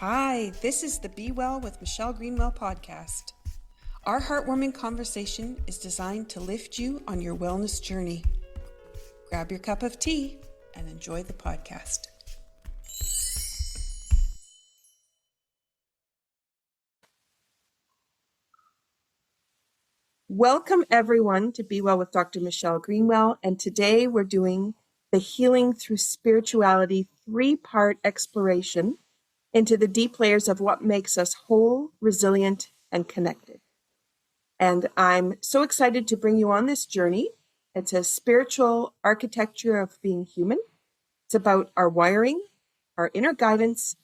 Hi, this is the Be Well with Michelle Greenwell podcast. Our heartwarming conversation is designed to lift you on your wellness journey. Grab your cup of tea and enjoy the podcast. Welcome everyone to Be Well with Dr. Michelle Greenwell, and today we're doing the Healing Through Spirituality 3-part exploration into the deep layers of what makes us whole, resilient, and connected. And I'm so excited to bring you on this journey. It's a spiritual architecture of being human. It's about our wiring, our inner guidance,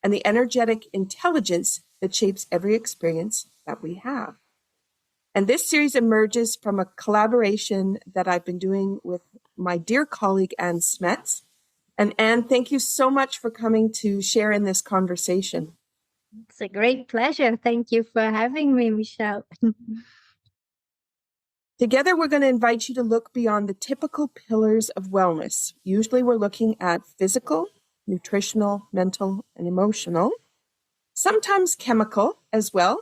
and the energetic intelligence that shapes every experience that we have. And this series emerges from a collaboration that I've been doing with my dear colleague, Ann Smets. And Ann, thank you so much for coming to share in this conversation. It's a great pleasure. Thank you for having me, Michelle. Together, we're going to invite you to look beyond the typical pillars of wellness. Usually we're looking at physical, nutritional, mental, and emotional, sometimes chemical as well.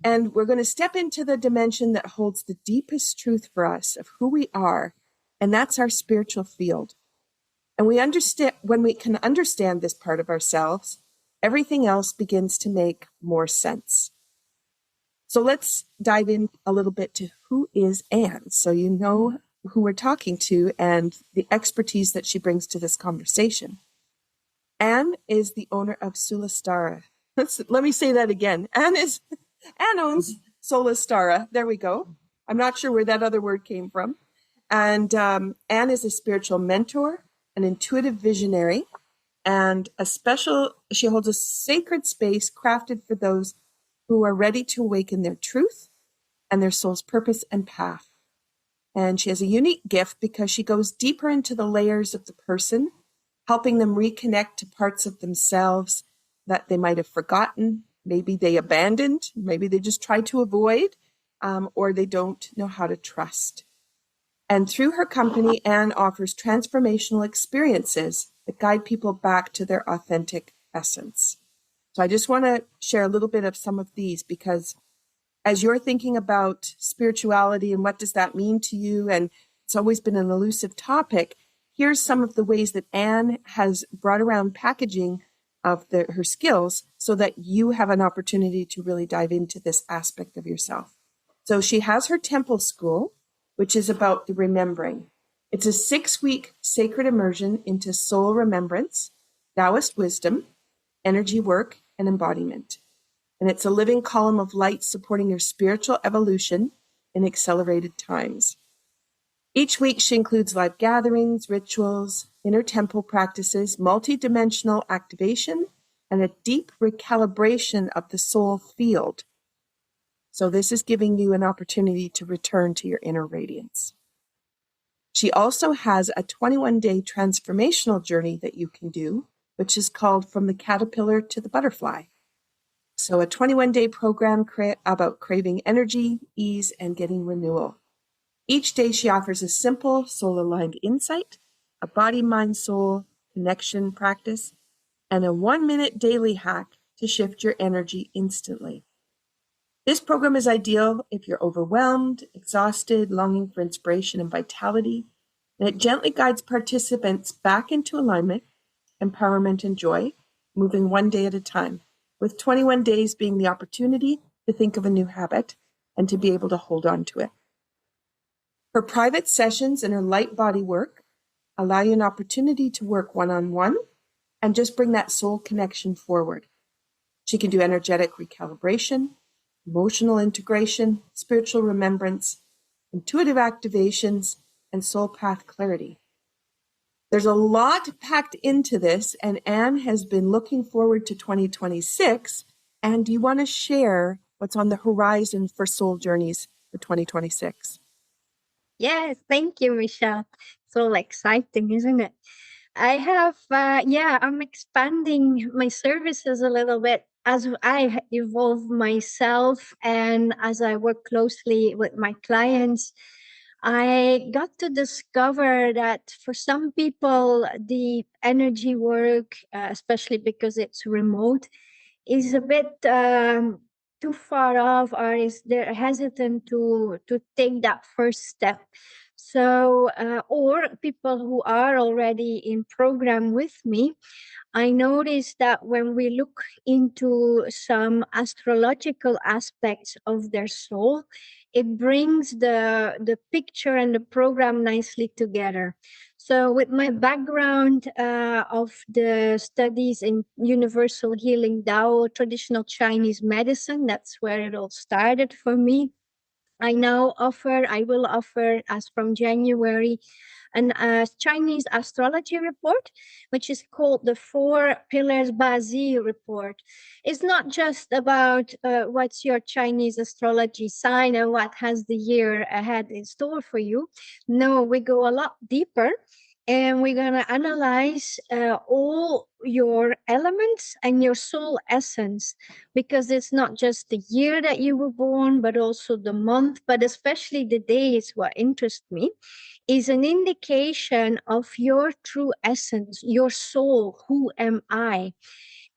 And we're going to step into the dimension that holds the deepest truth for us of who we are, and that's our spiritual field. And we understand, when we can understand this part of ourselves, everything else begins to make more sense. So let's dive in a little bit to who is Ann, so you know who we're talking to and the expertise that she brings to this conversation. Ann is the owner of SoulTEA. Let me say that again. Ann owns SoulTEA. There we go. I'm not sure where that other word came from. And Ann is a spiritual mentor, an intuitive visionary, and she holds a sacred space crafted for those who are ready to awaken their truth and their soul's purpose and path. And she has a unique gift because she goes deeper into the layers of the person, helping them reconnect to parts of themselves that they might have forgotten, maybe they abandoned, maybe they just tried to avoid, or they don't know how to trust. And through her company, Ann offers transformational experiences that guide people back to their authentic essence. So I just want to share a little bit of some of these, because as you're thinking about spirituality and what does that mean to you, and it's always been an elusive topic, here's some of the ways that Ann has brought around packaging of her skills so that you have an opportunity to really dive into this aspect of yourself. So she has her temple school, which is about the remembering. It's a 6-week sacred immersion into soul remembrance, Taoist wisdom, energy work, and embodiment. And it's a living column of light supporting your spiritual evolution in accelerated times. Each week she includes live gatherings, rituals, inner temple practices, multi-dimensional activation, and a deep recalibration of the soul field. So this is giving you an opportunity to return to your inner radiance. She also has a 21-day transformational journey that you can do, which is called From the Caterpillar to the Butterfly. So a 21-day program about craving energy, ease, and getting renewal. Each day she offers a simple soul-aligned insight, a body, mind, soul connection practice, and a 1-minute daily hack to shift your energy instantly. This program is ideal if you're overwhelmed, exhausted, longing for inspiration and vitality, and it gently guides participants back into alignment, empowerment, and joy, moving one day at a time, with 21 days being the opportunity to think of a new habit and to be able to hold on to it. Her private sessions and her light body work allow you an opportunity to work one-on-one and just bring that soul connection forward. She can do energetic recalibration, emotional integration, spiritual remembrance, intuitive activations, and soul path clarity. There's a lot packed into this, and Ann has been looking forward to 2026. And do you want to share what's on the horizon for Soul Journeys for 2026? Yes, thank you, Michelle. So exciting, isn't it? I have, I'm expanding my services a little bit as I evolve myself and as I work closely with my clients. I got to discover that for some people, the energy work, especially because it's remote, is a bit too far off, or is they're hesitant to take that first step. So or people who are already in program with me, I noticed that when we look into some astrological aspects of their soul, it brings the picture and the program nicely together. So, with my background of the studies in universal healing Tao, traditional Chinese medicine, that's where it all started for me. I will offer as from January an Chinese astrology report, which is called the Four Pillars Bazi report. It's not just about what's your Chinese astrology sign and what has the year ahead in store for you. No, we go a lot deeper. And we're going to analyze all your elements and your soul essence, because it's not just the year that you were born, but also the month, but especially the day is what interests me, is an indication of your true essence, your soul. Who am I?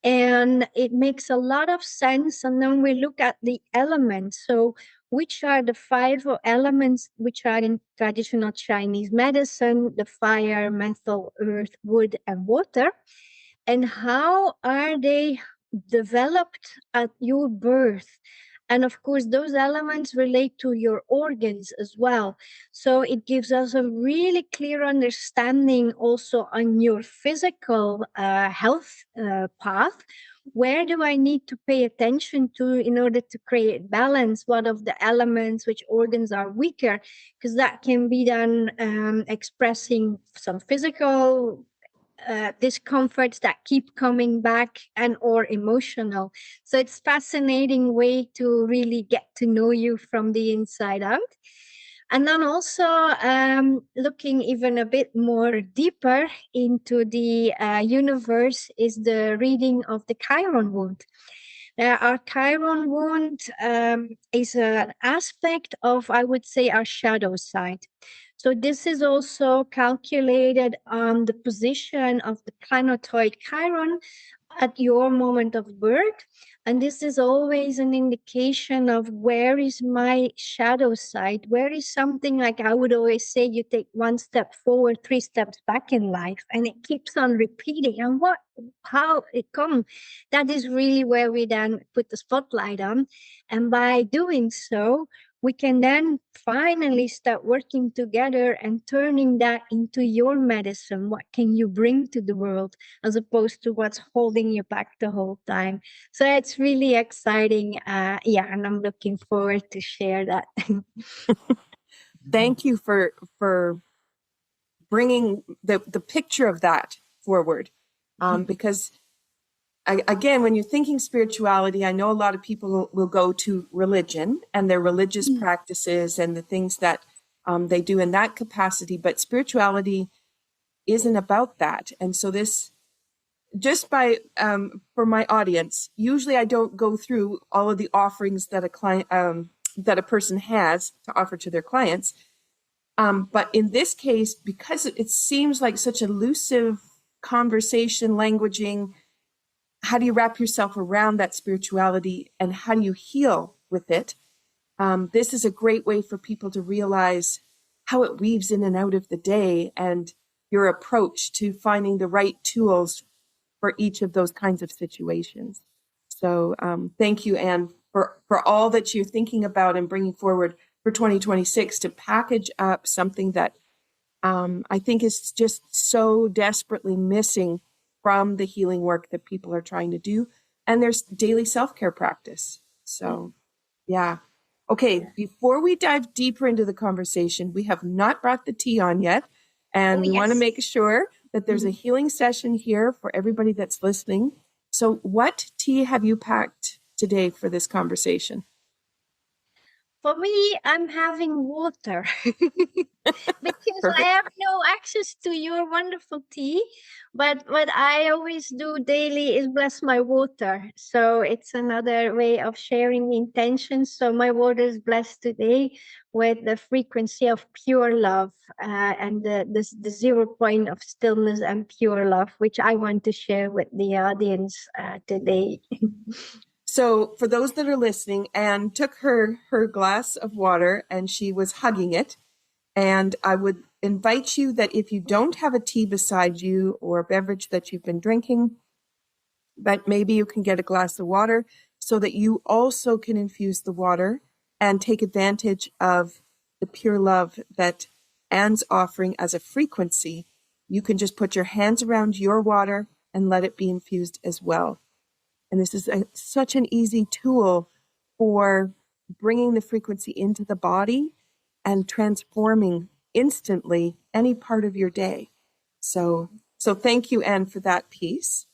And it makes a lot of sense. And then we look at the elements. So, which are the five elements which are in traditional Chinese medicine: the fire, metal, earth, wood, and water? And how are they developed at your birth? And of course, those elements relate to your organs as well. So it gives us a really clear understanding also on your physical health path. Where do I need to pay attention to in order to create balance? What of the elements, which organs are weaker? Because that can be done expressing some physical discomforts that keep coming back, and or emotional. So it's fascinating way to really get to know you from the inside out. And then also looking even a bit more deeper into the universe is the reading of the Chiron wound. Our Chiron wound is an aspect of, I would say, our shadow side. So this is also calculated on the position of the planetoid Chiron at your moment of birth. And this is always an indication of where is my shadow side, where is something, like I would always say, you take one step forward, three steps back in life, and it keeps on repeating. And how it comes, that is really where we then put the spotlight on. And by doing so, we can then finally start working together and turning that into your medicine. What can you bring to the world as opposed to what's holding you back the whole time? So it's really exciting. Yeah, and I'm looking forward to share that. Thank you for bringing the picture of that forward, because again, when you're thinking spirituality, I know a lot of people will go to religion and their religious practices and the things that they do in that capacity, but spirituality isn't about that. And so this, just by for my audience, usually I don't go through all of the offerings that a client that a person has to offer to their clients. But in this case, because it seems like such elusive conversation, languaging, how do you wrap yourself around that spirituality and how do you heal with it? This is a great way for people to realize how it weaves in and out of the day and your approach to finding the right tools for each of those kinds of situations. So thank you, Anne, for all that you're thinking about and bringing forward for 2026 to package up something that I think is just so desperately missing from the healing work that people are trying to do. And there's daily self-care practice. So, yeah. Okay, before we dive deeper into the conversation, we have not brought the tea on yet. And we want to make sure that there's a healing session here for everybody that's listening. So what tea have you packed today for this conversation? For me, I'm having water because I have no access to your wonderful tea. But what I always do daily is bless my water. So it's another way of sharing intentions. So my water is blessed today with the frequency of pure love, and the 0 point of stillness and pure love, which I want to share with the audience today. So for those that are listening, Anne took her glass of water and she was hugging it. And I would invite you that if you don't have a tea beside you or a beverage that you've been drinking, that maybe you can get a glass of water so that you also can infuse the water and take advantage of the pure love that Anne's offering as a frequency. You can just put your hands around your water and let it be infused as well. And this is such an easy tool for bringing the frequency into the body and transforming instantly any part of your day. So thank you, Anne, for that piece.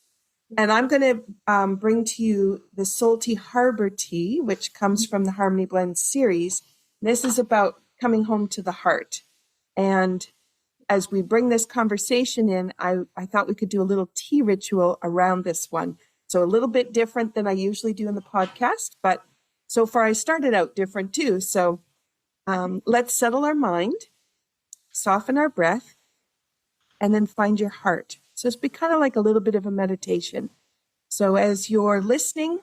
And I'm going to bring to you the SoulTEA Harbour tea, which comes from the Harmony Blend series. This is about coming home to the heart. And as we bring this conversation in, I thought we could do a little tea ritual around this one. So a little bit different than I usually do in the podcast, but so far I started out different too. So let's settle our mind, soften our breath, and then find your heart. So it's be kind of like a little bit of a meditation. So as you're listening,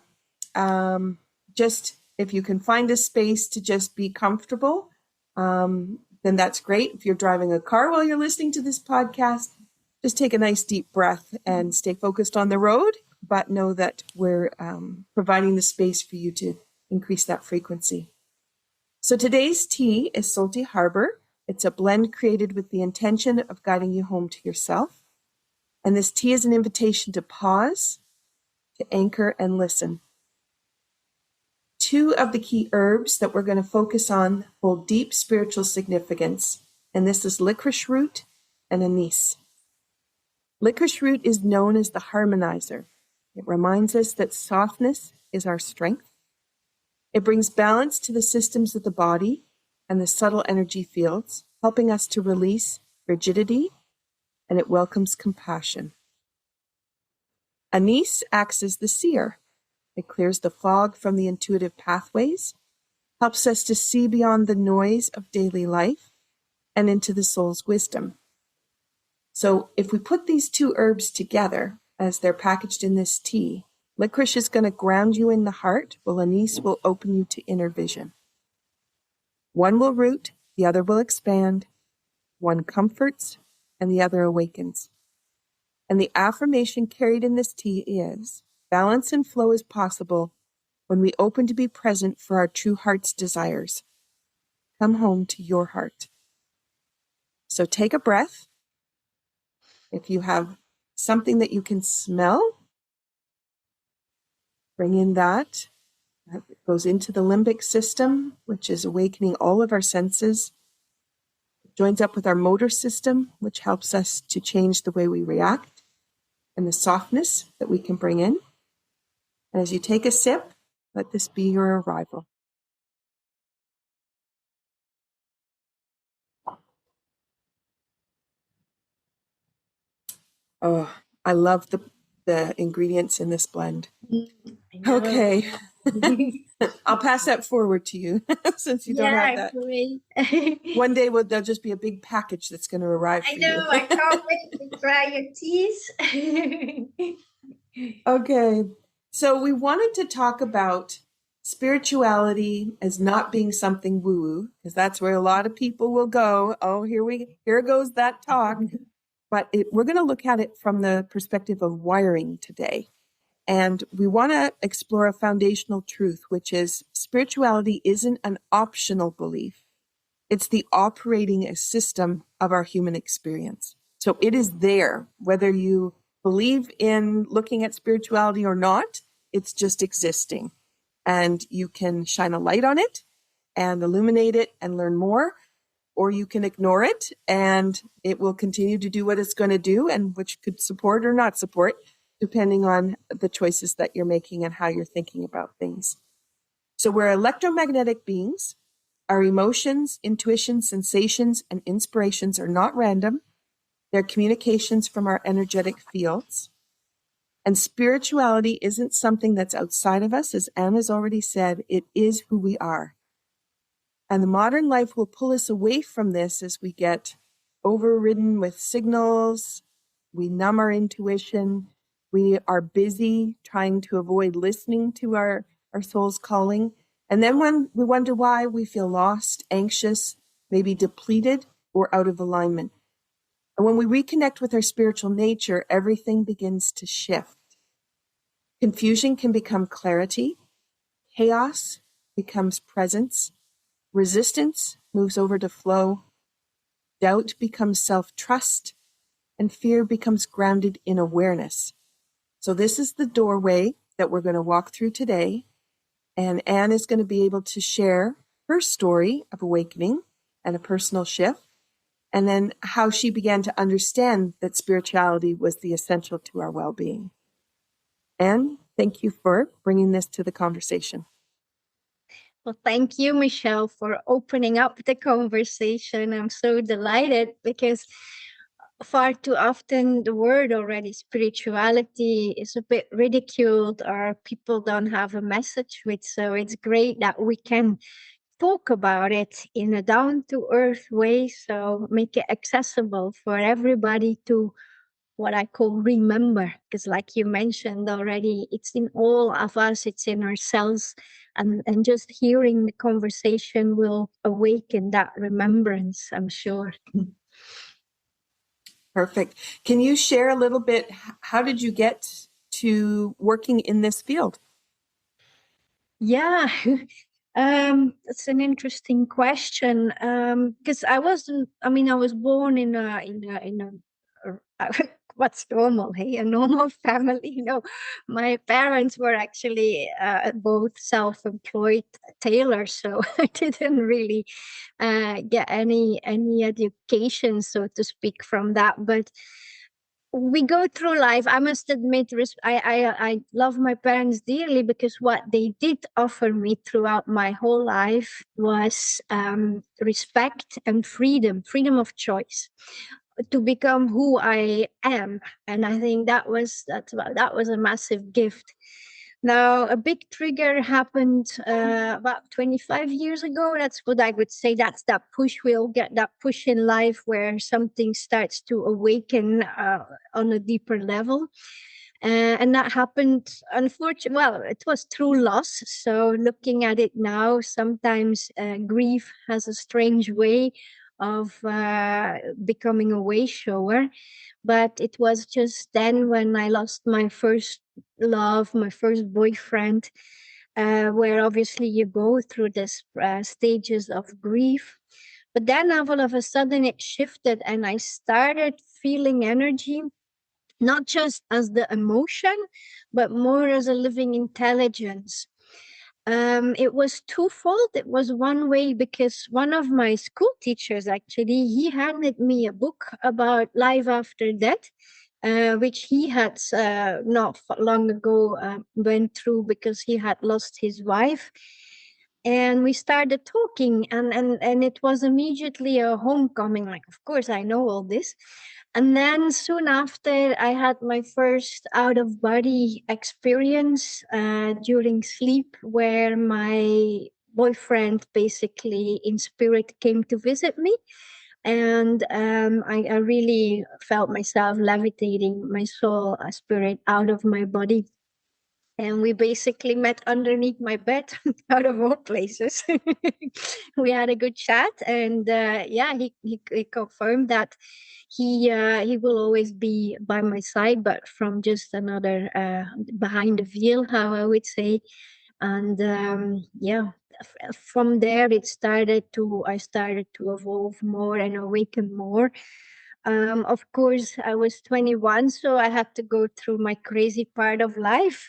just if you can find a space to just be comfortable, then that's great. If you're driving a car while you're listening to this podcast, just take a nice deep breath and stay focused on the road, but know that we're providing the space for you to increase that frequency. So today's tea is SoulTEA Harbour. It's a blend created with the intention of guiding you home to yourself. And this tea is an invitation to pause, to anchor, and listen. Two of the key herbs that we're going to focus on hold deep spiritual significance, and this is licorice root and anise. Licorice root is known as the harmonizer. It reminds us that softness is our strength. It brings balance to the systems of the body and the subtle energy fields, helping us to release rigidity, and it welcomes compassion. Anise acts as the seer. It clears the fog from the intuitive pathways, helps us to see beyond the noise of daily life and into the soul's wisdom. So if we put these two herbs together, as they're packaged in this tea, licorice is going to ground you in the heart, while anise will open you to inner vision. One will root, the other will expand. One comforts, and the other awakens. And the affirmation carried in this tea is, balance and flow is possible when we open to be present for our true heart's desires. Come home to your heart. So take a breath. If you have something that you can smell, bring in that. That goes into the limbic system, which is awakening all of our senses. It joins up with our motor system, which helps us to change the way we react and the softness that we can bring in. And as you take a sip, let this be your arrival. Oh, I love the ingredients in this blend. Okay. I'll pass that forward to you since you don't have that. Great. One day there'll just be a big package that's going to arrive for you. I know. I can't wait to try your teas. Okay. So we wanted to talk about spirituality as not being something woo-woo, because that's where a lot of people will go. Oh, here goes that talk. But we're going to look at it from the perspective of wiring today. And we want to explore a foundational truth, which is spirituality isn't an optional belief. It's the operating system of our human experience. So it is there, whether you believe in looking at spirituality or not, it's just existing. And you can shine a light on it and illuminate it and learn more, or you can ignore it and it will continue to do what it's going to do, and which could support or not support, depending on the choices that you're making and how you're thinking about things. So we're electromagnetic beings. Our emotions, intuition, sensations, and inspirations are not random. They're communications from our energetic fields. And spirituality isn't something that's outside of us. As Anne has already said, it is who we are. And the modern life will pull us away from this as we get overridden with signals. We numb our intuition. We are busy trying to avoid listening to our soul's calling. And then when we wonder why, we feel lost, anxious, maybe depleted, or out of alignment. And when we reconnect with our spiritual nature, everything begins to shift. Confusion can become clarity. Chaos becomes presence. Resistance moves over to flow. Doubt becomes self-trust. And fear becomes grounded in awareness. So this is the doorway that we're going to walk through today. And Anne is going to be able to share her story of awakening and a personal shift, and then how she began to understand that spirituality was the essential to our well-being. Anne, thank you for bringing this to the conversation. Well, thank you, Michelle, for opening up the conversation. I'm so delighted because far too often the word already spirituality is a bit ridiculed or people don't have a message with. So it's great that we can talk about it in a down to earth way. So make it accessible for everybody to what I call remember, because like you mentioned already, it's in all of us, it's in our cells, and just hearing the conversation will awaken that remembrance, I'm sure. Perfect. Can you share a little bit, how did you get to working in this field? Yeah, that's an interesting question. Because I wasn't. I mean, I was born in a what's normal? Hey, a normal family. My parents were actually both self-employed tailors, so I didn't really get any education, so to speak, from that. But we go through life. I must admit, I love my parents dearly because what they did offer me throughout my whole life was respect and freedom of choice to become who I am. And I think that was a massive gift. Now, a big trigger happened about 25 years ago. That's what I would say. That's that push. We'll get that push in life where something starts to awaken on a deeper level. And that happened, unfortunately, well, it was through loss. So looking at it now, sometimes grief has a strange way of becoming a way shower. But it was just then when I lost my first love, my first boyfriend, where obviously you go through this stages of grief. But then all of a sudden it shifted and I started feeling energy, not just as the emotion, but more as a living intelligence. It was twofold. It was one way because one of my school teachers actually he handed me a book about life after death, which he had not long ago went through because he had lost his wife. And we started talking, and it was immediately a homecoming. Like, of course, I know all this. And then soon after, I had my first out of body experience during sleep, where my boyfriend basically in spirit came to visit me. And I really felt myself levitating, my soul, spirit out of my body. And we basically met underneath my bed, out of all places. We had a good chat, and yeah, he confirmed that he will always be by my side, but from just another behind the veil, how I would say. And yeah, from there I started to evolve more and awaken more. Of course, I was 21, so I had to go through my crazy part of life.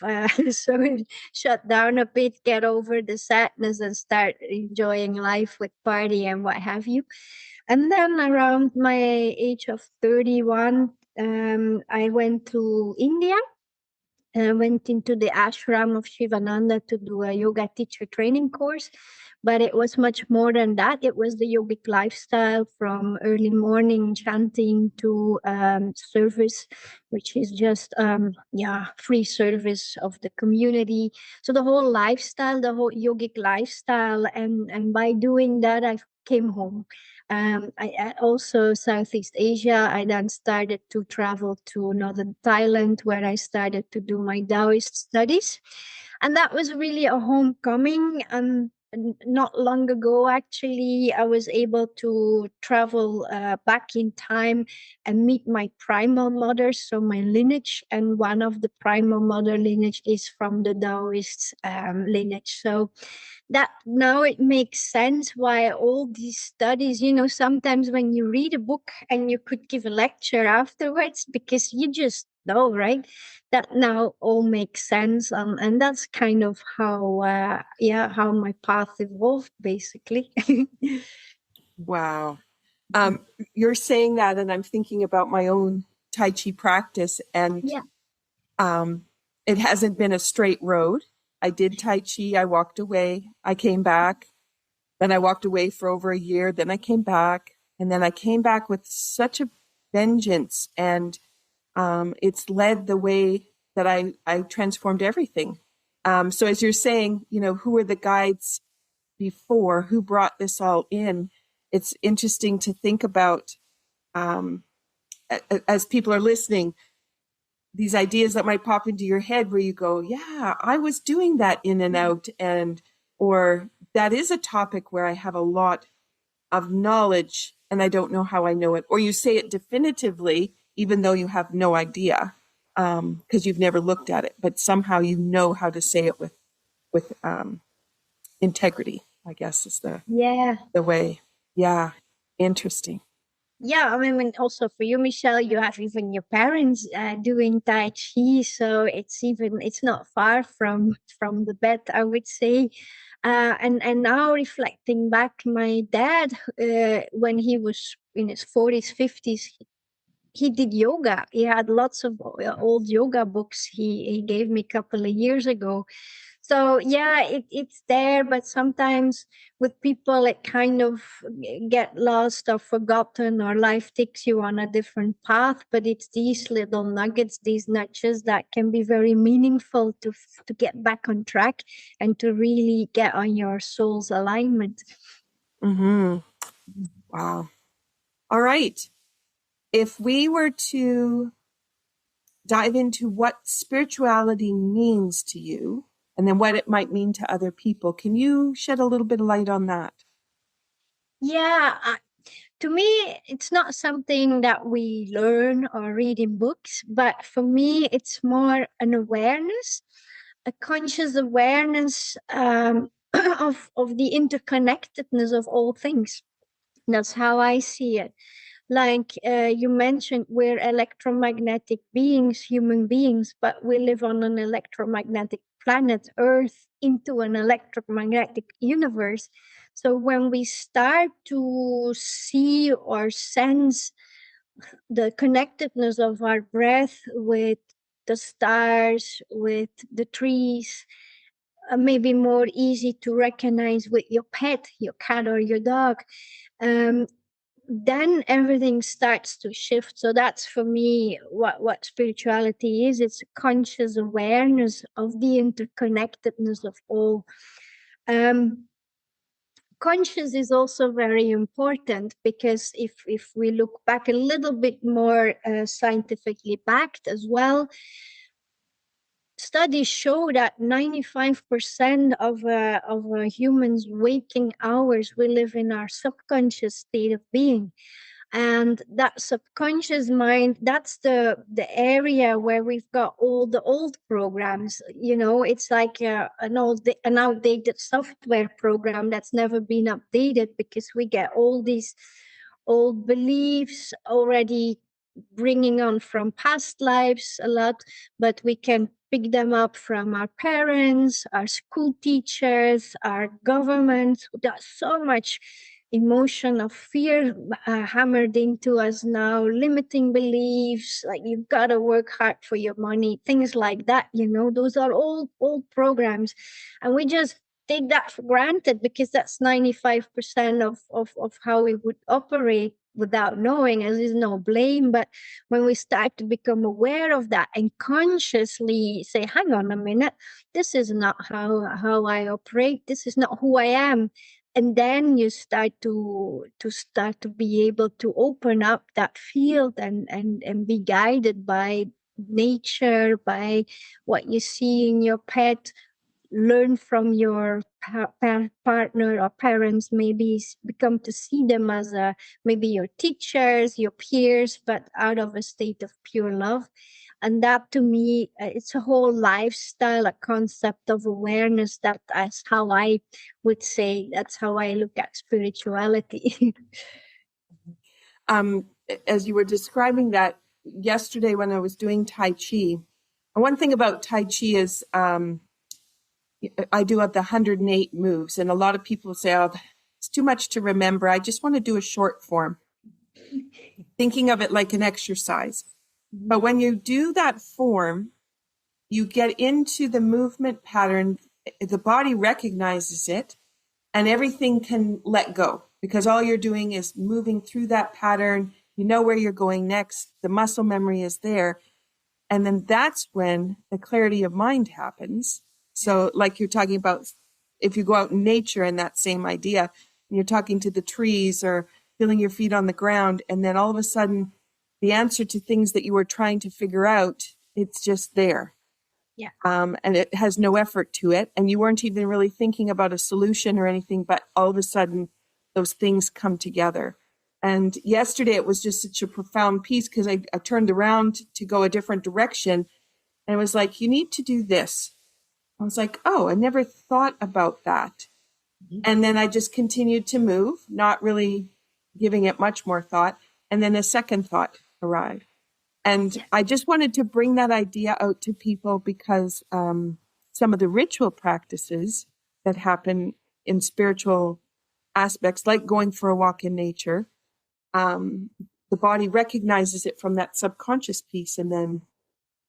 So shut down a bit, get over the sadness, and start enjoying life with party and what have you. And then around my age of 31, I went to India. I went into the ashram of Shivananda to do a yoga teacher training course. but it was much more than that. It was the yogic lifestyle, from early morning chanting to service, which is just free service of the community. So the whole lifestyle, the whole yogic lifestyle, and by doing that, I came home. I also Southeast Asia. I then started to travel to northern Thailand, where I started to do my Taoist studies, and that was really a homecoming. And not long ago, actually, I was able to travel back in time and meet my primal mother, so my lineage, and one of the primal mother lineage is from the Taoist lineage. So that now it makes sense why all these studies, sometimes when you read a book and you could give a lecture afterwards, because you just know, right? That now all makes sense. And that's kind of how my path evolved, basically. Wow. You're saying that, and I'm thinking about my own Tai Chi practice, and Yeah. it hasn't been a straight road. I did Tai Chi, I walked away, I came back, then I walked away for over a year, then I came back, and then I came back with such a vengeance, and it's led the way that I transformed everything. So as you're saying, who were the guides before, who brought this all in? It's interesting to think about, as people are listening, these ideas that might pop into your head where you go, yeah, I was doing that in and out, or that is a topic where I have a lot of knowledge and I don't know how I know it. Or you say it definitively, even though you have no idea, because you've never looked at it, but somehow you know how to say it with integrity, I guess is Yeah. the way. Yeah. Interesting. Yeah, I mean, also for you, Michelle, you have even your parents doing Tai Chi, so it's not far from the bed, I would say. And now reflecting back, my dad, when he was in his 40s, 50s, he did yoga. He had lots of old yoga books he gave me a couple of years ago. So yeah, it's there, but sometimes with people it kind of get lost or forgotten, or life takes you on a different path. But it's these little nuggets, these nudges, that can be very meaningful to get back on track and to really get on your soul's alignment. Mm-hmm. Wow. All right. If we were to dive into what spirituality means to you and then what it might mean to other people, can you shed a little bit of light on that? Yeah, to me, it's not something that we learn or read in books, but for me, it's more an awareness, a conscious awareness of the interconnectedness of all things. That's how I see it. Like you mentioned, we're electromagnetic beings, human beings, but we live on an electromagnetic planet, Earth, into an electromagnetic universe. So when we start to see or sense the connectedness of our breath with the stars, with the trees, maybe more easy to recognize with your pet, your cat or your dog, um, then everything starts to shift. So that's for me what spirituality is. It's a conscious awareness of the interconnectedness of all. Um, Conscious is also very important, because if we look back a little bit more scientifically backed as well, studies show that 95% of a human's waking hours we live in our subconscious state of being. And that subconscious mind, that's the area where we've got all the old programs. It's like an outdated software program that's never been updated, because we get all these old beliefs already bringing on from past lives a lot, but we can pick them up from our parents, our school teachers, our government. There's so much emotion of fear hammered into us now, limiting beliefs like you've got to work hard for your money, things like that. Those are all old programs, and we just take that for granted because that's 95% of how we would operate without knowing, as there's no blame. But when we start to become aware of that and consciously say, hang on a minute, this is not how I operate, this is not who I am. And then you start to be able to open up that field and be guided by nature, by what you see in your pet, learn from your partner or parents, maybe become to see them as maybe your teachers, your peers, but out of a state of pure love. And that to me, it's a whole lifestyle, a concept of awareness. That's how I would say, that's how I look at spirituality. As you were describing that yesterday when I was doing Tai Chi, one thing about Tai Chi is I do have the 108 moves, and a lot of people say, oh, it's too much to remember. I just want to do a short form, thinking of it like an exercise. But when you do that form, you get into the movement pattern, the body recognizes it, and everything can let go because all you're doing is moving through that pattern. You know where you're going next. The muscle memory is there. And then that's when the clarity of mind happens. So like you're talking about, if you go out in nature and that same idea, and you're talking to the trees or feeling your feet on the ground, and then all of a sudden the answer to things that you were trying to figure out, it's just there. Yeah. And it has no effort to it. And you weren't even really thinking about a solution or anything, but all of a sudden those things come together. And yesterday it was just such a profound piece because I turned around to go a different direction and it was like, you need to do this. I was like, oh, I never thought about that. Mm-hmm. And then I just continued to move, not really giving it much more thought. And then a second thought arrived. And I just wanted to bring that idea out to people because some of the ritual practices that happen in spiritual aspects, like going for a walk in nature, the body recognizes it from that subconscious piece and then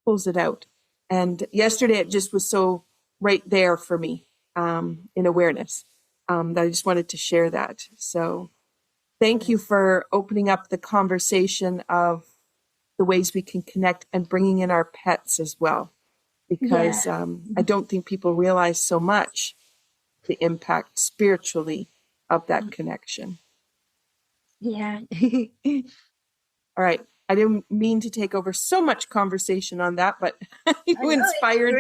pulls it out. And yesterday it just was so right there for me in awareness that I just wanted to share that. So thank you for opening up the conversation of the ways we can connect and bringing in our pets as well, because I don't think people realize so much the impact spiritually of that connection. Yeah. All right. I didn't mean to take over so much conversation on that, but you inspired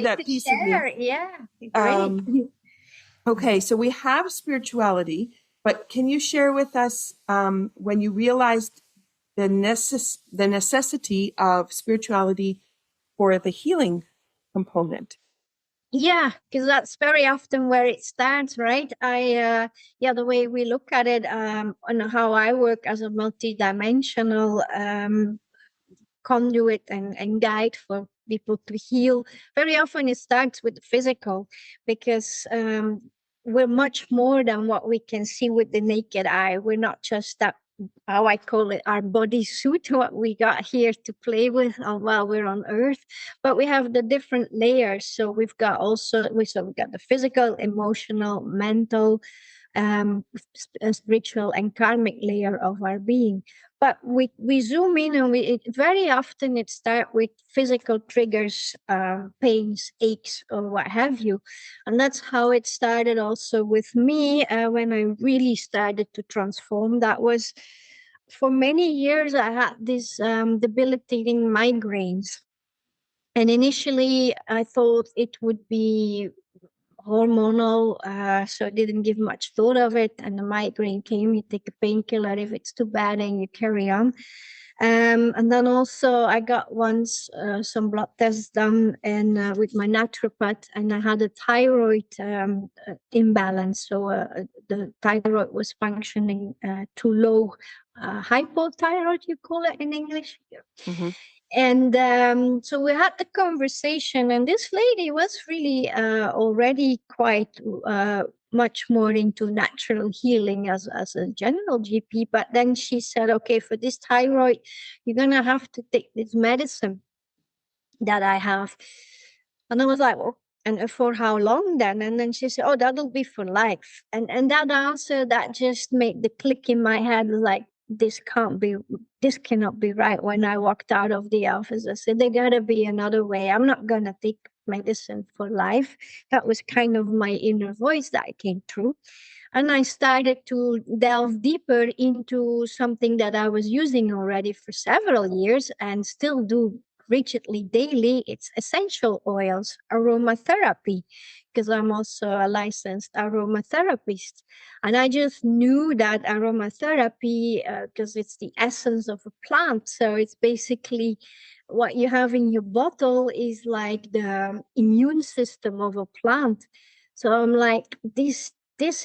that piece of me. Yeah, great. Okay, so we have spirituality, but can you share with us when you realized the necessity of spirituality for the healing component? Yeah, because that's very often where it starts, right? The way we look at it, and how I work as a multi-dimensional conduit and guide for people to heal. Very often it starts with the physical because we're much more than what we can see with the naked eye. We're not just that, how I call it, our body suit, what we got here to play with while we're on Earth. But we have the different layers. So we've got we've got the physical, emotional, mental, spiritual and karmic layer of our being. But we zoom in and very often it starts with physical triggers, pains, aches, or what have you. And that's how it started also with me when I really started to transform. That was for many years I had these debilitating migraines. And initially I thought it would be hormonal, so I didn't give much thought of it. And the migraine came, you take a painkiller if it's too bad and you carry on. And then also I got once some blood tests done and with my naturopath, and I had a thyroid imbalance. So the thyroid was functioning too low, hypothyroid, you call it in English. Mm-hmm. And so we had the conversation, and this lady was really already quite much more into natural healing as a general GP. But then she said, okay, for this thyroid, you're going to have to take this medicine that I have. And I was like, well, And for how long then? And then she said, oh, that'll be for life. And that answer, that just made the click in my head, like, this cannot be right. When I walked out of the office, I said, there gotta be another way. I'm not gonna take medicine for life. That was kind of my inner voice that came through. And I started to delve deeper into something that I was using already for several years and still do rigidly daily. It's essential oils, aromatherapy, because I'm also a licensed aromatherapist. And I just knew that aromatherapy, because it's the essence of a plant. So it's basically what you have in your bottle is like the immune system of a plant. So I'm like, this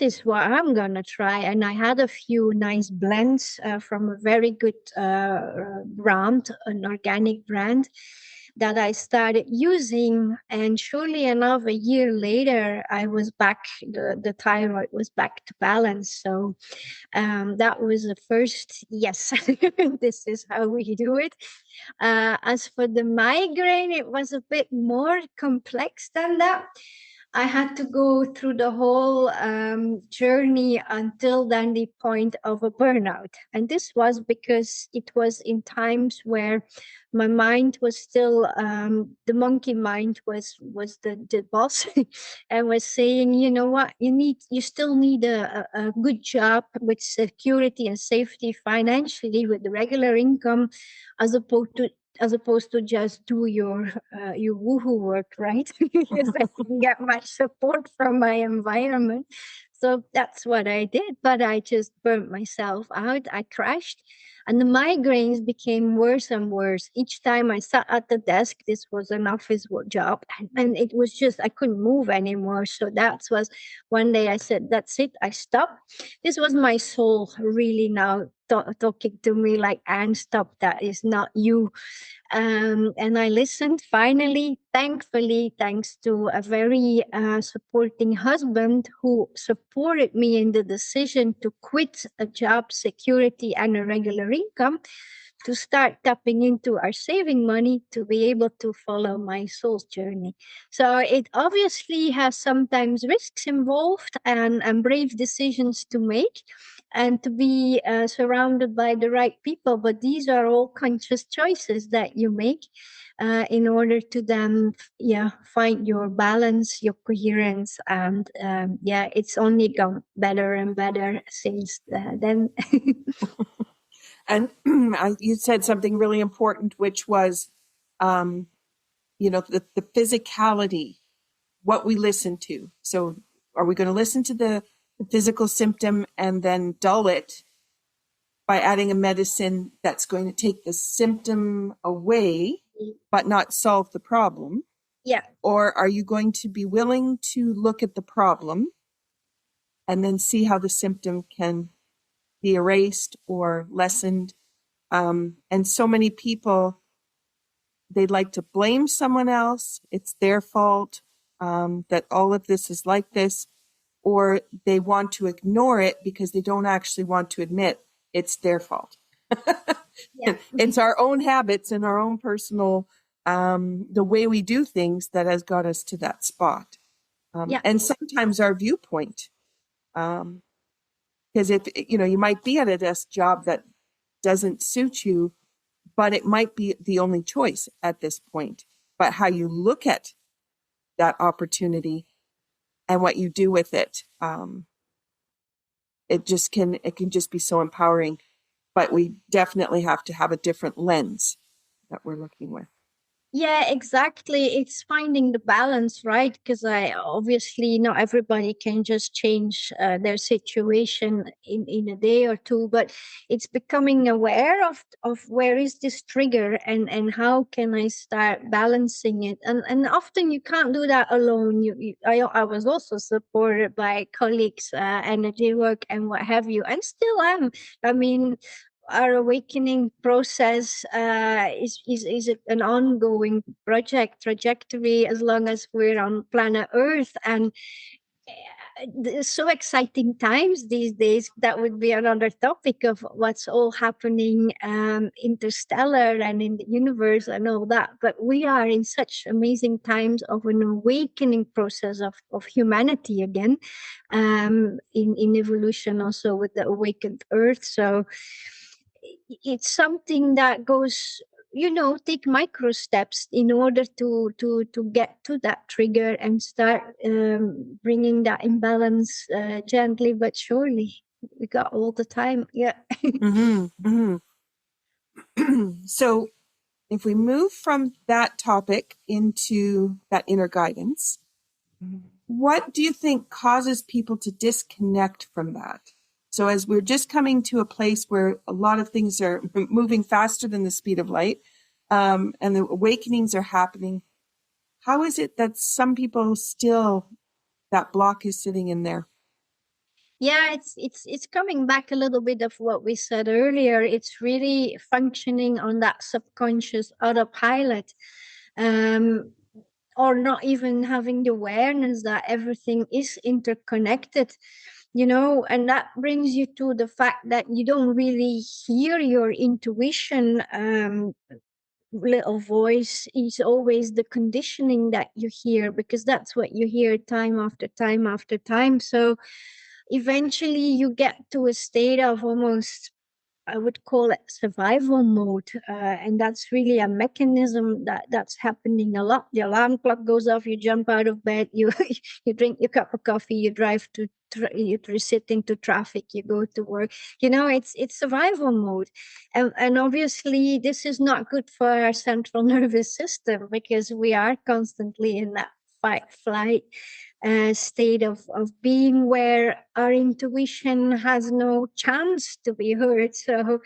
is what I'm gonna try. And I had a few nice blends from a very good brand, an organic brand that I started using. And surely enough, a year later, I was back, the thyroid was back to balance. So that was the first, yes, this is how we do it. As for the migraine, it was a bit more complex than that. I had to go through the whole journey until then the point of a burnout. And this was because it was in times where my mind was still, the monkey mind was the boss and was saying, you know what, you still need a good job with security and safety financially with the regular income, as opposed to just do your woohoo work, right? Because I didn't get much support from my environment. So that's what I did. But I just burnt myself out. I crashed. And the migraines became worse and worse. Each time I sat at the desk, this was an office work job, and it was just, I couldn't move anymore. So that was one day I said, that's it, I stopped. This was my soul really now talking to me like, Anne, stop, that is not you. And I listened finally, thankfully, thanks to a very supporting husband who supported me in the decision to quit a job security and a regular income to start tapping into our saving money to be able to follow my soul's journey. So it obviously has sometimes risks involved and brave decisions to make and to be surrounded by the right people. But these are all conscious choices that you make in order to then, yeah, find your balance, your coherence. And yeah, it's only gone better and better since then. And you said something really important, which was, the physicality, what we listen to. So are we going to listen to the physical symptom and then dull it by adding a medicine that's going to take the symptom away, but not solve the problem? Yeah. Or are you going to be willing to look at the problem and then see how the symptom can be erased or lessened? And so many people, they'd like to blame someone else. It's their fault that all of this is like this, or they want to ignore it because they don't actually want to admit it's their fault. Yeah. It's our own habits and our own personal, the way we do things that has got us to that spot. Yeah. And sometimes our viewpoint, because if, you might be at a desk job that doesn't suit you, but it might be the only choice at this point. But how you look at that opportunity and what you do with it, it can just be so empowering. But we definitely have to have a different lens that we're looking with. Yeah, exactly. It's finding the balance, right? Because I obviously not everybody can just change their situation in a day or two, but it's becoming aware of where is this trigger and how can I start balancing it. And often you can't do that alone. I was also supported by colleagues, energy work and what have you, and still am. I mean, our awakening process is an ongoing project trajectory as long as we're on planet Earth. And so exciting times these days. That would be another topic of what's all happening interstellar and in the universe and all that. But we are in such amazing times of an awakening process of humanity again, in evolution, also with the awakened earth. So it's something that goes, take micro steps in order to get to that trigger and start bringing that imbalance, gently but surely. We got all the time. Yeah. So if we move from that topic into that inner guidance, what do you think causes people to disconnect from that? So as we're just coming to a place where a lot of things are moving faster than the speed of light, and the awakenings are happening, how is it that some people still, that block is sitting in there? Yeah, it's coming back a little bit of what we said earlier. It's really functioning on that subconscious autopilot, um, or not even having the awareness that everything is interconnected. And that brings you to the fact that you don't really hear your intuition. Little voice is always the conditioning that you hear, because that's what you hear time after time after time. So eventually you get to a state of almost, I would call it survival mode, and that's really a mechanism that's happening a lot. The alarm clock goes off, you jump out of bed, you you drink your cup of coffee, you drive you sit into traffic, you go to work. It's survival mode, and obviously this is not good for our central nervous system, because we are constantly in that fight flight state of being, where our intuition has no chance to be heard. So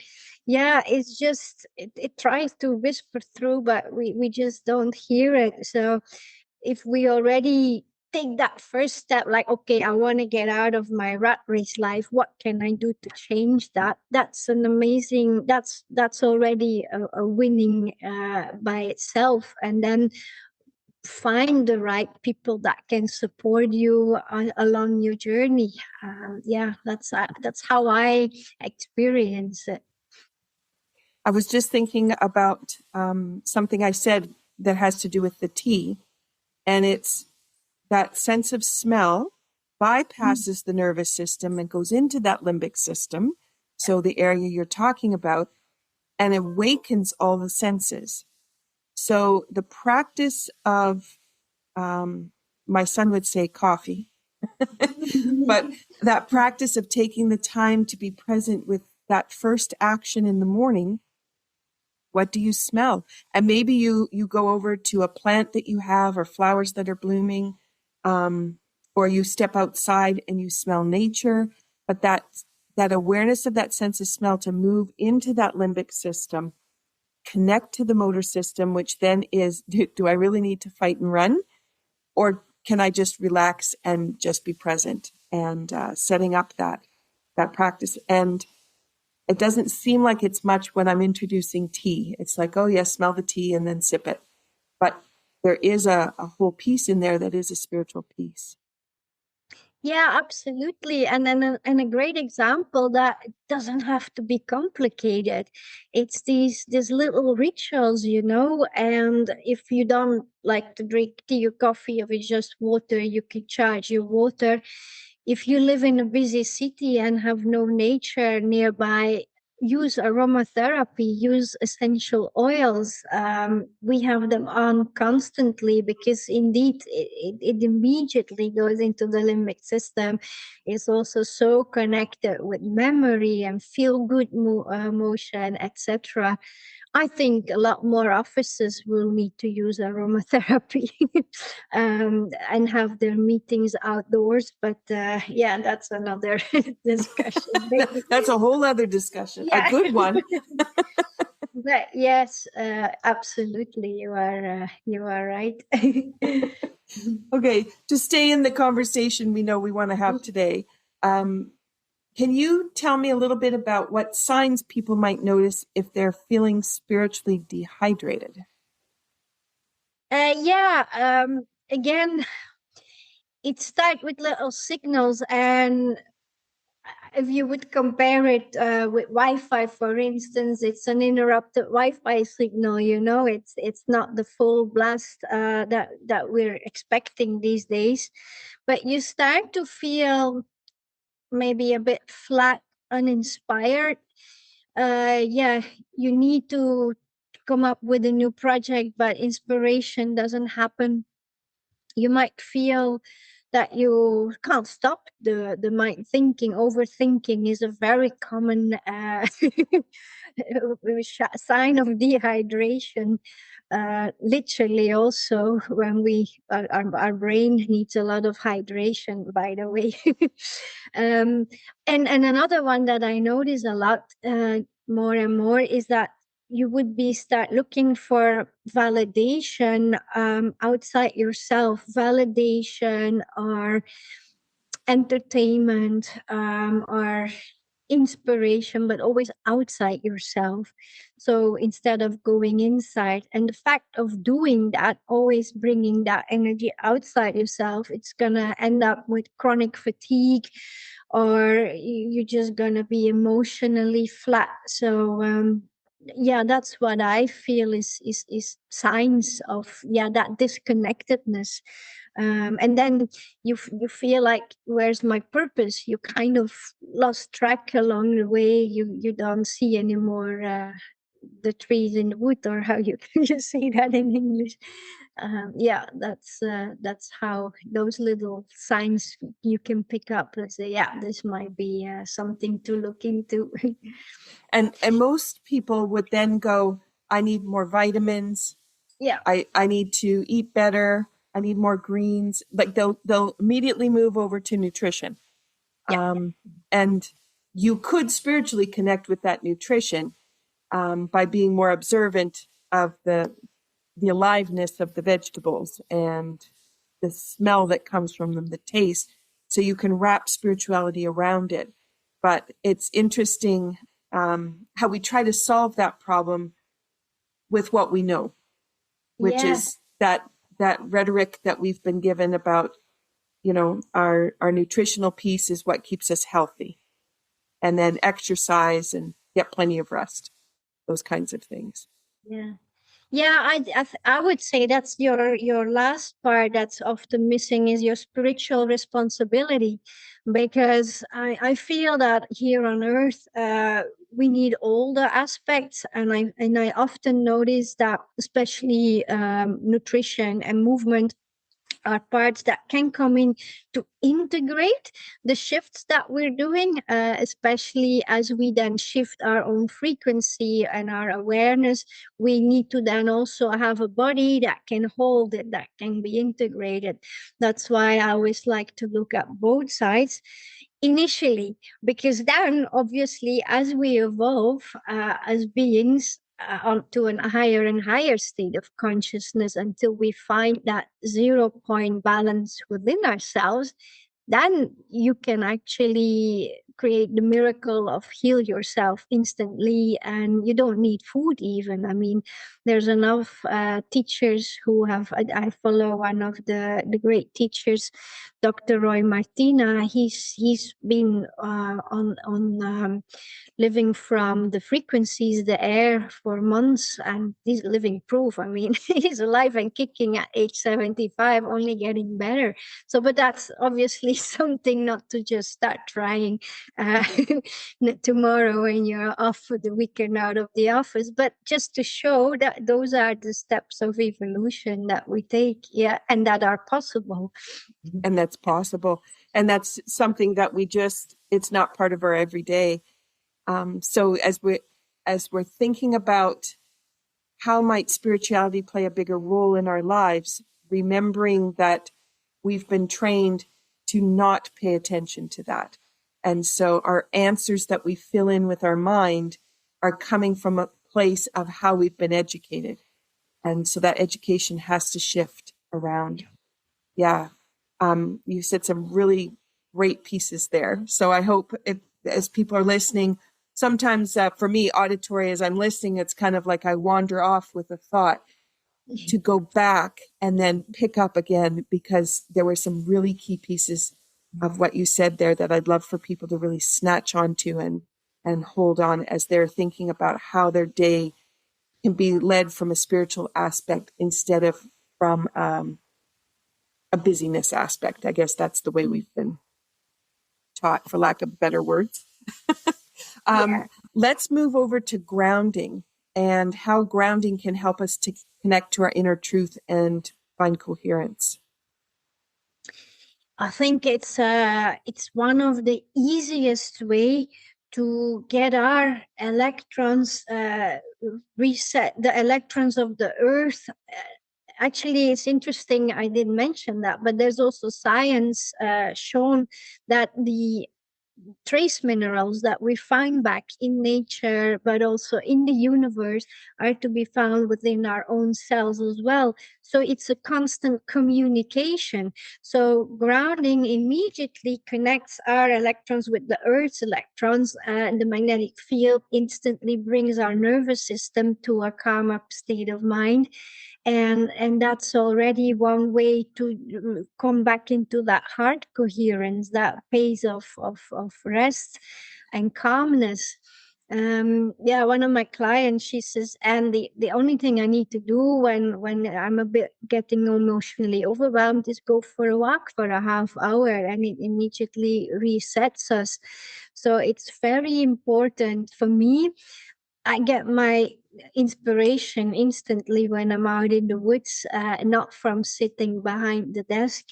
yeah, it's just it tries to whisper through, but we just don't hear it. So if we already take that first step, like, okay, I want to get out of my rat race life, what can I do to change that? That's an amazing, that's already a winning by itself. And then find the right people that can support you along your journey. Yeah, that's how I experience it. I was just thinking about something I said that has to do with the tea, and it's that sense of smell bypasses the nervous system and goes into that limbic system, so the area you're talking about, and awakens all the senses. So the practice of, my son would say coffee, but that practice of taking the time to be present with that first action in the morning. What do you smell? And maybe you go over to a plant that you have, or flowers that are blooming, or you step outside and you smell nature. But that awareness of that sense of smell to move into that limbic system, connect to the motor system, which then is, do I really need to fight and run? Or can I just relax and just be present? And setting up that practice. And it doesn't seem like it's much when I'm introducing tea. It's like, oh, yes, smell the tea and then sip it. But there is a whole piece in there that is a spiritual piece. Yeah, absolutely. And then and a great example that it doesn't have to be complicated. It's these little rituals, and if you don't like to drink tea or coffee, if it's just water, you can charge your water. If you live in a busy city and have no nature nearby, use aromatherapy, use essential oils. We have them on constantly, because indeed it immediately goes into the limbic system. It's also so connected with memory and feel good motion, etc. I think a lot more offices will need to use aromatherapy, and have their meetings outdoors. But yeah, that's another discussion. That's a whole other discussion. Yeah. A good one. But yes, absolutely, you are right. Okay, to stay in the conversation we know we want to have today, can you tell me a little bit about what signs people might notice if they're feeling spiritually dehydrated? Yeah. Again, it starts with little signals, and if you would compare it with Wi-Fi, for instance, it's an interrupted Wi-Fi signal. It's not the full blast that we're expecting these days, but you start to feel maybe a bit flat, uninspired. Yeah, you need to come up with a new project, but inspiration doesn't happen. You might feel that you can't stop the mind thinking. Overthinking is a very common sign of dehydration. Literally, also when our brain needs a lot of hydration, by the way. um, and another one that I notice a lot, more and more, is that you would be start looking for validation outside yourself, validation or entertainment, or inspiration, but always outside yourself. So instead of going inside, and the fact of doing that, always bringing that energy outside yourself, it's gonna end up with chronic fatigue, or you're just gonna be emotionally flat. So yeah, that's what I feel is signs of, yeah, that disconnectedness. And then you feel like, where's my purpose? You kind of lost track along the way. You don't see anymore the trees in the wood, or how you you say that in English. Yeah, that's how those little signs you can pick up and say, yeah, this might be something to look into. And most people would then go, I need more vitamins. Yeah, I need to eat better. I need more greens. Like they'll immediately move over to nutrition. yeah, And you could spiritually connect with that nutrition by being more observant of the aliveness of the vegetables and the smell that comes from them, the taste. So you can wrap spirituality around it. But it's interesting how we try to solve that problem with what we know, which yeah. is that rhetoric that we've been given about, our nutritional piece is what keeps us healthy, and then exercise and get plenty of rest, those kinds of things. Yeah. Yeah, I would say that's your last part that's often missing, is your spiritual responsibility, because I feel that here on earth we need all the aspects, and I often notice that especially nutrition and movement are parts that can come in to integrate the shifts that we're doing, especially as we then shift our own frequency and our awareness. We need to then also have a body that can hold it, that can be integrated. That's why I always like to look at both sides initially, because then obviously as we evolve as beings on to a higher and higher state of consciousness, until we find that 0 point balance within ourselves, then you can actually create the miracle of heal yourself instantly, and you don't need food even. I mean, there's enough teachers who have, I follow one of the great teachers, Dr. Roy Martina. He's been on living from the frequencies, the air, for months, and he's living proof. I mean, he's alive and kicking at age 75, only getting better. So, but that's obviously something not to just start trying uh, tomorrow when you're off for the weekend out of the office, but just to show that those are the steps of evolution that we take, yeah, and that are possible. And that's possible. And that's something that it's not part of our everyday. So as we're thinking about how might spirituality play a bigger role in our lives, remembering that we've been trained to not pay attention to that. And so our answers that we fill in with our mind are coming from a place of how we've been educated. And so that education has to shift around. Yeah. You said some really great pieces there. So I hope as people are listening, sometimes for me, auditory, as I'm listening, it's kind of like I wander off with a thought. to go back and then pick up again, because there were some really key pieces of what you said there that I'd love for people to really snatch onto and hold on as they're thinking about how their day can be led from a spiritual aspect instead of from a busyness aspect. I guess that's the way we've been taught, for lack of better words. Yeah. Let's move over to grounding and how grounding can help us to connect to our inner truth and find coherence. I think it's one of the easiest way to get our electrons reset, the electrons of the earth. Actually, it's interesting. I didn't mention that, but there's also science shown that the trace minerals that we find back in nature, but also in the universe, are to be found within our own cells as well. So it's a constant communication. So grounding immediately connects our electrons with the Earth's electrons, and the magnetic field instantly brings our nervous system to a calmer state of mind. And that's already one way to come back into that heart coherence, that pace of rest and calmness. Yeah, one of my clients, she says, and the only thing I need to do when I'm a bit getting emotionally overwhelmed is go for a walk for a half hour, and it immediately resets us. So it's very important for me. I get my inspiration instantly when I'm out in the woods, not from sitting behind the desk.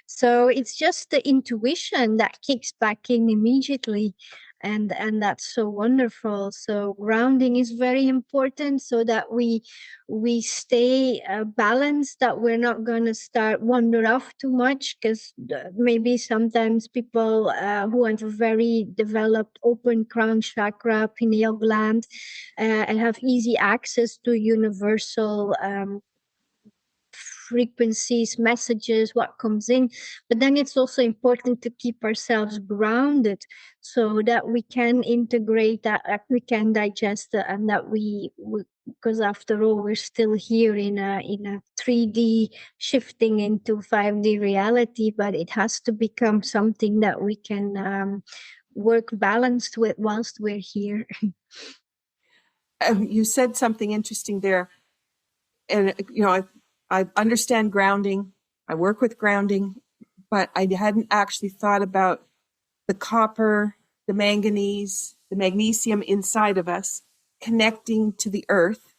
So it's just the intuition that kicks back in immediately. And that's so wonderful. So grounding is very important so that we stay balanced, that we're not going to start wander off too much, because maybe sometimes people who have a very developed open crown chakra, pineal gland, and have easy access to universal frequencies, messages, what comes in. But then it's also important to keep ourselves grounded so that we can integrate that we can digest it, and that we because after all, we're still here in a 3D shifting into 5D reality, but it has to become something that we can work balanced with whilst we're here. You said something interesting there. And, I understand grounding. I work with grounding, but I hadn't actually thought about the copper, the manganese, the magnesium inside of us connecting to the earth.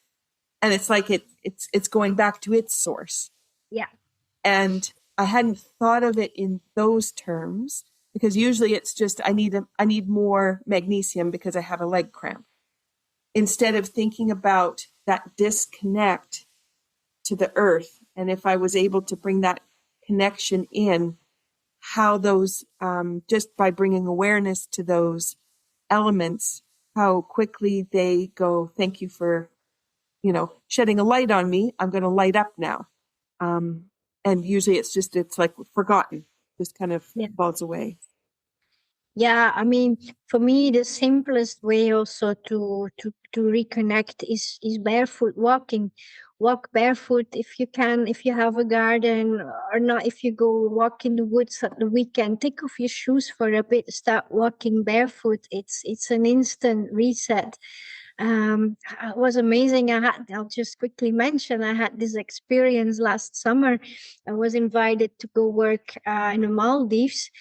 And it's like it's going back to its source. Yeah. And I hadn't thought of it in those terms, because usually it's just I need more magnesium because I have a leg cramp, instead of thinking about that disconnect to the earth. And if I was able to bring that connection in, how those, just by bringing awareness to those elements, how quickly they go, thank you for, shedding a light on me. I'm going to light up now. And usually it's like forgotten, just kind of falls away. Yeah, I mean, for me, the simplest way also to reconnect is barefoot walking. Walk barefoot if you can, if you have a garden, or not. If you go walk in the woods at the weekend, take off your shoes for a bit, start walking barefoot. It's an instant reset. It was amazing. I'll just quickly mention, I had this experience last summer. I was invited to go work in the Maldives,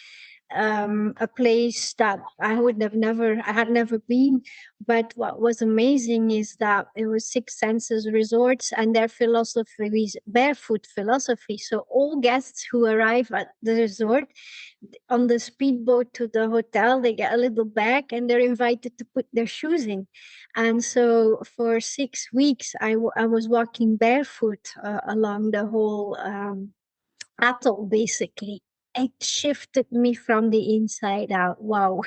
a place that I had never been. But what was amazing is that it was Six Senses resorts, and their philosophy is barefoot philosophy. So all guests who arrive at the resort on the speedboat to the hotel, they get a little bag and they're invited to put their shoes in. And so for 6 weeks, I was walking barefoot along the whole atoll, basically. It shifted me from the inside out. Wow.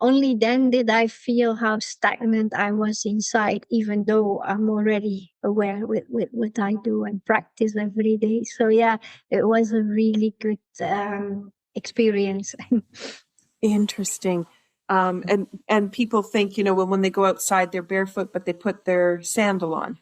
Only then did I feel how stagnant I was inside, even though I'm already aware with what I do and practice every day. So, yeah, it was a really good experience. Interesting. And people think, well, when they go outside, they're barefoot, but they put their sandal on.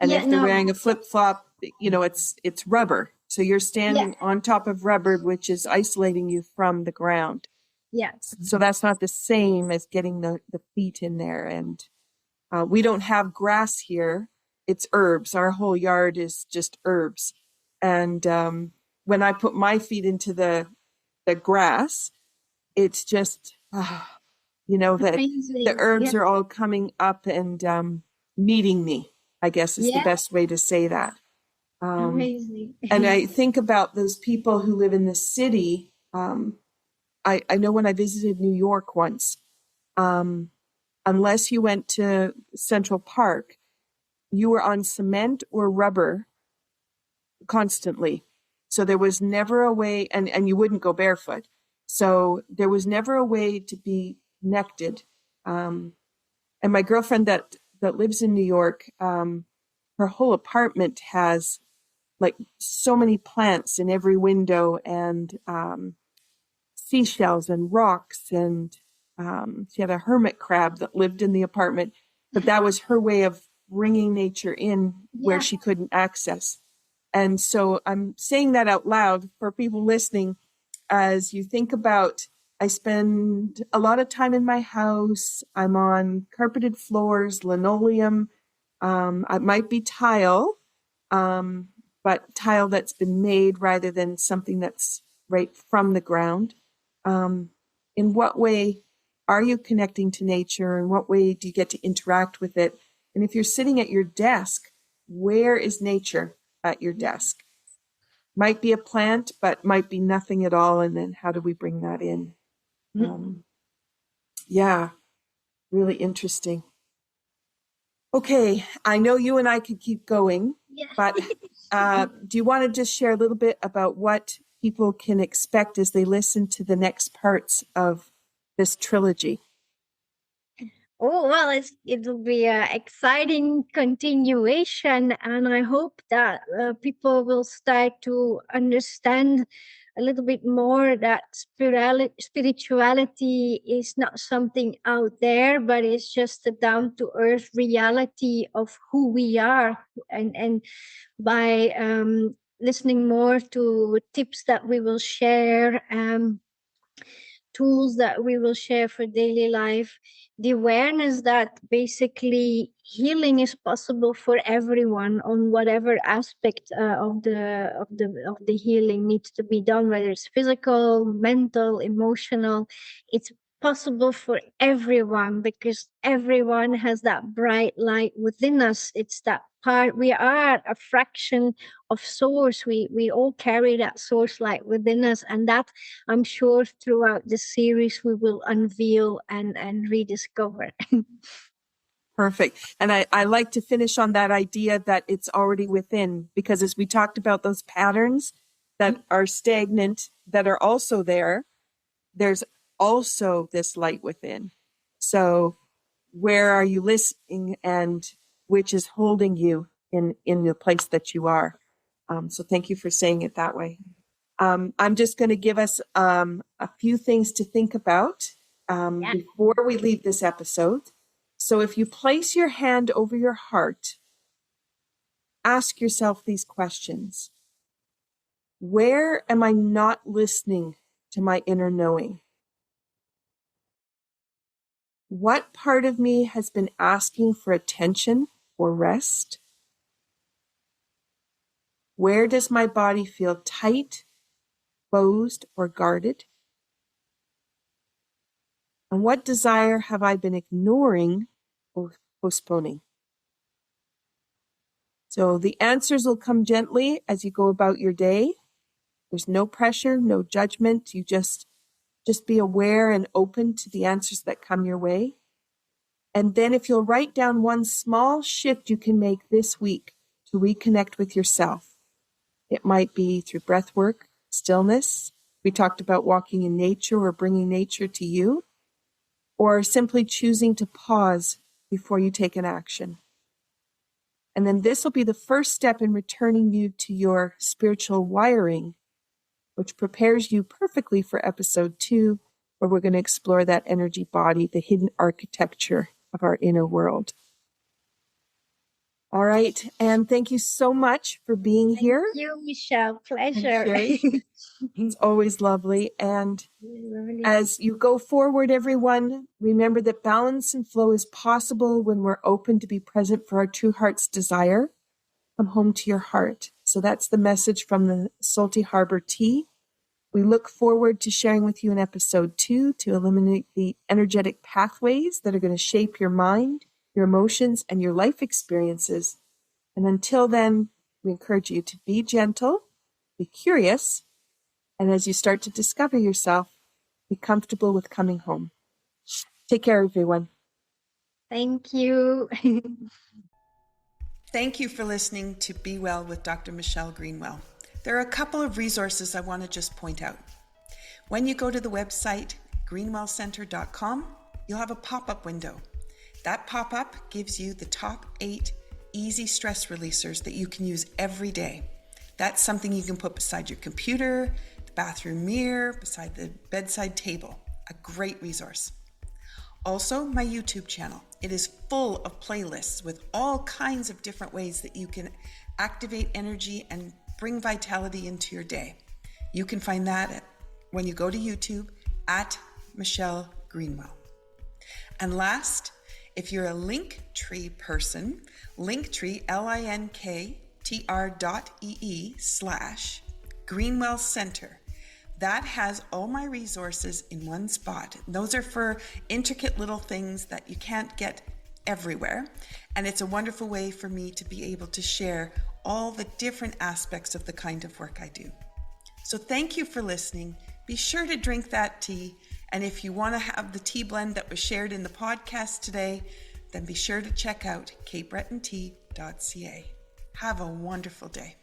And Yeah, if they're no. wearing a flip-flop, it's rubber. So you're Yeah, standing on top of rubber, which is isolating you from the ground. yeah. So that's not the same as getting the feet in there. And we don't have grass here. It's herbs. Our whole yard is just herbs. And when I put my feet into the grass, it's just, that the Amazing. Yeah, herbs are all coming up and meeting me, I guess is the yeah, best way to say that. amazing. And I think about those people who live in the city. I know when I visited New York once, unless you went to Central Park, you were on cement or rubber constantly. So there was never a way, and you wouldn't go barefoot. So there was never a way to be connected. And my girlfriend that lives in New York, her whole apartment has like so many plants in every window and seashells and rocks. And she had a hermit crab that lived in the apartment, but that was her way of bringing nature in where Yeah. she couldn't access. And so I'm saying that out loud for people listening as you think about, I spend a lot of time in my house. I'm on carpeted floors, linoleum. It might be tile, but tile that's been made rather than something that's right from the ground. In what way are you connecting to nature? In what way do you get to interact with it? And if you're sitting at your desk, where is nature at your desk? Might be a plant, but might be nothing at all. And then how do we bring that in? Yeah, really interesting. Okay, I know you and I could keep going, Yeah. but do you want to just share a little bit about what people can expect as they listen to the next parts of this trilogy? Oh, well, it'll be an exciting continuation, and I hope that people will start to understand a little bit more that spirituality is not something out there, but it's just a down to earth reality of who we are. And by listening more to tips that we will share, tools that we will share for daily life, the awareness that basically healing is possible for everyone on whatever aspect of the healing needs to be done, whether it's physical, mental, emotional. It's possible for everyone because everyone has that bright light within us. It's that part, we are a fraction of source. We all carry that source light within us, and that I'm sure throughout the series we will unveil and rediscover. Perfect. And I like to finish on that idea that it's already within, because as we talked about those patterns that are stagnant, that are also there, there's also this light within. So where are you listening and which is holding you in the place that you are? So thank you for saying it that way. I'm just going to give us a few things to think about Yeah. before we leave this episode. So if you place your hand over your heart, ask yourself these questions. Where am I not listening to my inner knowing? What part of me has been asking for attention or rest? Where does my body feel tight, closed, or guarded? And what desire have I been ignoring or postponing? So the answers will come gently as you go about your day. There's no pressure, no judgment. You just be aware and open to the answers that come your way. And then if you'll write down one small shift you can make this week to reconnect with yourself. It might be through breath work, stillness. We talked about walking in nature or bringing nature to you, or simply choosing to pause before you take an action. And then this will be the first step in returning you to your spiritual wiring, which prepares you perfectly for episode 2, where we're going to explore that energy body, the hidden architecture of our inner world. All right. And thank you so much for being here. Thank you, Michelle. and Pleasure. sharing. It's always lovely. And as you go forward, everyone, remember that balance and flow is possible when we're open to be present for our true heart's desire. Come home to your heart. So that's the message from the SoulTEA Harbour tea. We look forward to sharing with you in episode 2 to eliminate the energetic pathways that are going to shape your mind, your emotions, and your life experiences. And until then, we encourage you to be gentle, be curious, and as you start to discover yourself, be comfortable with coming home. Take care, everyone. Thank you. Thank you for listening to Be Well with Dr. Michelle Greenwell. There are a couple of resources I want to just point out. When you go to the website greenwellcenter.com, you'll have a pop-up window. That pop-up gives you the top 8 easy stress releasers that you can use every day. That's something you can put beside your computer, the bathroom mirror, beside the bedside table. A great resource. Also, my YouTube channel. It is full of playlists with all kinds of different ways that you can activate energy and bring vitality into your day. You can find that when you go to YouTube at Michelle Greenwell. And last, if you're a Linktree person, Linktree, linktr.ee/Greenwell Center. That has all my resources in one spot. Those are for intricate little things that you can't get everywhere. And it's a wonderful way for me to be able to share all the different aspects of the kind of work I do. So thank you for listening. Be sure to drink that tea. And if you want to have the tea blend that was shared in the podcast today, then be sure to check out capebretontea.ca. Have a wonderful day.